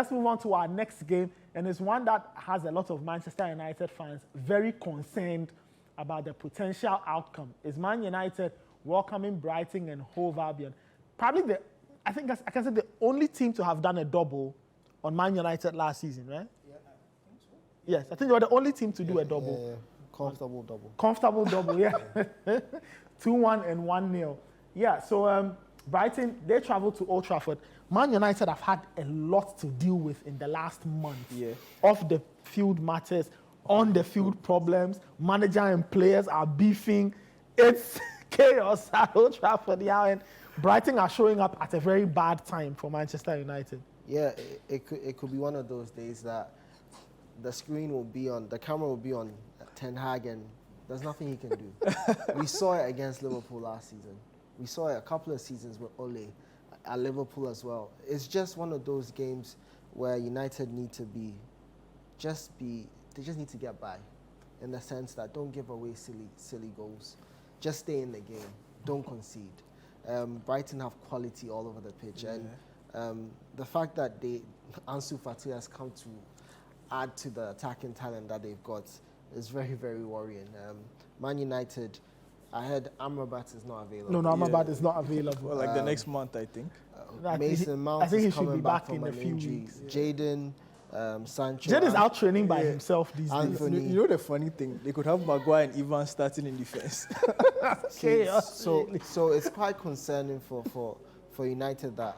let's move on to our next game, and it's one that has a lot of Manchester United fans very concerned about the potential outcome. Is Man United welcoming Brighton and Hove Albion? Probably I can say the only team to have done a double on Man United last season, right? Yeah, I think so. Yes, I think they were the only team to do a double. Yeah. Comfortable double. Comfortable double, yeah. 2-1 and 1-0. Yeah, so Brighton, they traveled to Old Trafford. Man United have had a lot to deal with in the last month. Yeah. Off the field matters, on the field problems, manager and players are beefing. It's chaos at Old Trafford, yeah, and Brighton are showing up at a very bad time for Manchester United. Yeah, it could be one of those days that the camera will be on Ten Hag, and there's nothing he can do. We saw it against Liverpool last season. We saw it a couple of seasons with Ole at Liverpool as well. It's just one of those games where United need to they just need to get by, in the sense that don't give away silly goals. Just stay in the game. Don't concede. Brighton have quality all over the pitch, and the fact that Ansu Fati has come to add to the attacking talent that they've got is very, very worrying. Man United, I heard Amrabat is not available. No, Amrabat is not available. Well, like the next month, I think. Mason Mount I think he is should coming be back back in from a an few injury. weeks. Jaden, Sancho. Jed is out training by himself these days. Anthony. You know the funny thing? They could have Maguire and Evans starting in defense. So it's quite concerning for United that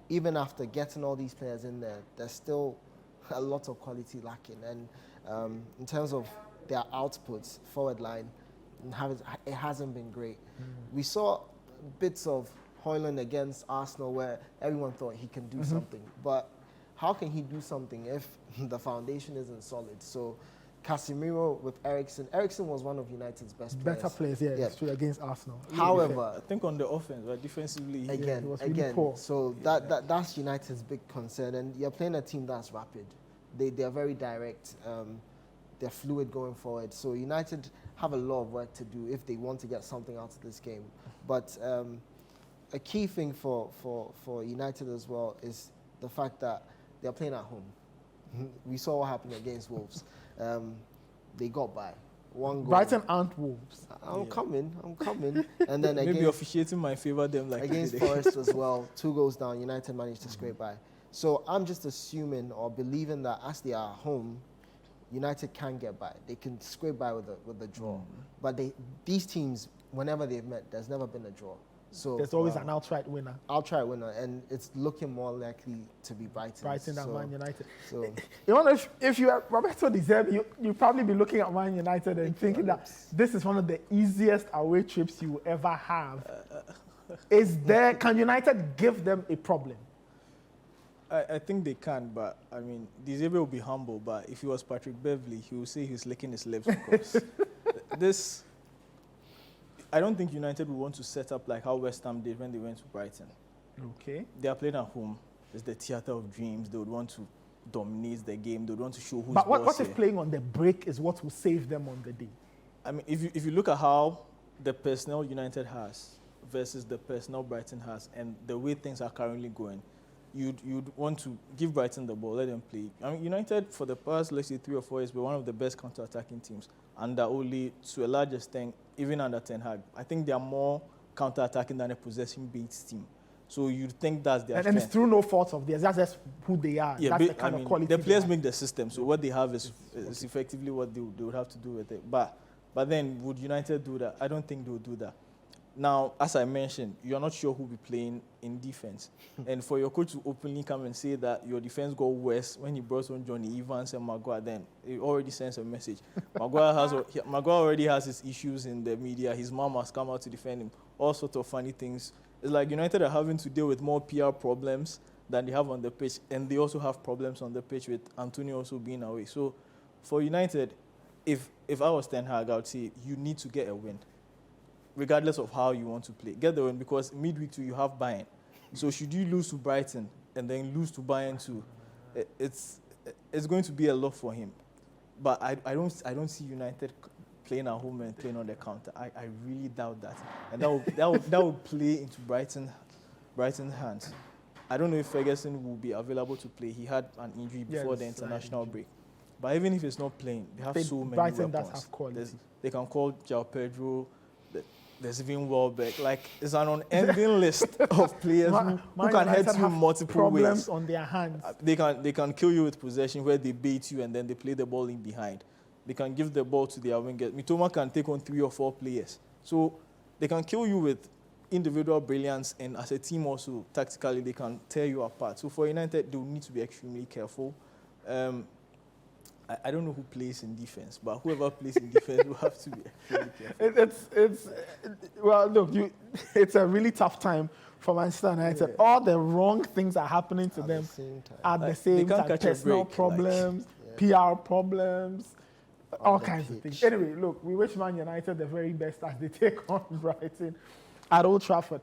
even after getting all these players in there, there's still a lot of quality lacking. And in terms of their outputs, forward line, it hasn't been great. We saw bits of Højlund against Arsenal where everyone thought he can do something. But how can he do something if the foundation isn't solid? So Casemiro with Eriksen. Eriksen was one of United's best players. Better players, it's true, against Arsenal. However, I think on the offense, but defensively, he was really poor. So that's United's big concern. And you're playing a team that's rapid. They're very direct. They're fluid going forward. So United have a lot of work to do if they want to get something out of this game. But a key thing for United as well is the fact that they're playing at home. We saw what happened against Wolves. They got by. One goal. Brighton aren't Wolves. I'm coming. And then maybe against, officiating might favor them like against Forest as well. 2 goals down, United managed to scrape by. So I'm just assuming or believing that as they are at home, United can get by. They can scrape by with the draw. But these teams, whenever they've met, there's never been a draw. So there's always an outright winner. Outright winner, and it's looking more likely to be Brighton. Brighton than Man United. So you know, if you are Roberto De Zerbi, you'd probably be looking at Man United and thinking that this is one of the easiest away trips you will ever have. Can United give them a problem? I think they can, but I mean, De Zerbi will be humble, but if he was Patrick Beverley, he would say he's licking his lips because I don't think United would want to set up like how West Ham did when they went to Brighton. Okay. They are playing at home. It's the theatre of dreams. They would want to dominate the game. They would want to show who's But what boss if here. playing on the break is what will save them on the day? I mean, if you look at how the personnel United has versus the personnel Brighton has and the way things are currently going, you'd want to give Brighton the ball, let them play. I mean, United, for the past, let's say, 3 or 4 years, were one of the best counter-attacking teams. Under Ole, to a large extent, even under Ten Hag, I think they are more counter-attacking than a possession-based team. So you'd think that's their strength. And it's through no fault of theirs. That's just who they are. Yeah, that's the kind of quality the players they make the system. So what they have is effectively what they would have to do with it. But then, would United do that? I don't think they would do that. Now, as I mentioned, you're not sure who will be playing in defense. And for your coach to openly come and say that your defense got worse when he brought on Johnny Evans and Maguire, then it already sends a message. Maguire already has his issues in the media. His mom has come out to defend him. All sorts of funny things. It's like United are having to deal with more PR problems than they have on the pitch. And they also have problems on the pitch with Antonio also being away. So for United, if I was Ten Hag, I would say you need to get a win, regardless of how you want to play. Get the win, because midweek too, you have Bayern. So should you lose to Brighton and then lose to Bayern too, it's going to be a lot for him. But I don't see United playing at home and playing on the counter. I really doubt that. And that will play into Brighton's hands. I don't know if Ferguson will be available to play. He had an injury before the international break. But even if he's not playing, they have so many Brighton weapons. does have quality. They can call João Pedro. There's even Welbeck. Like, it's an unending list of players who can hurt you multiple problems ways. On their hands. They can kill you with possession where they bait you and then they play the ball in behind. They can give the ball to their wingers. Mitoma can take on 3 or 4 players. So they can kill you with individual brilliance, and as a team also, tactically, they can tear you apart. So for United, they will need to be extremely careful. I don't know who plays in defense, but whoever plays in defense will have to be extremely careful. Well, look, it's a really tough time for Manchester United. Yeah. All the wrong things are happening to them at the same time. Personal problems, PR problems, all kinds of things. Anyway, look, we wish Man United the very best as they take on Brighton at Old Trafford.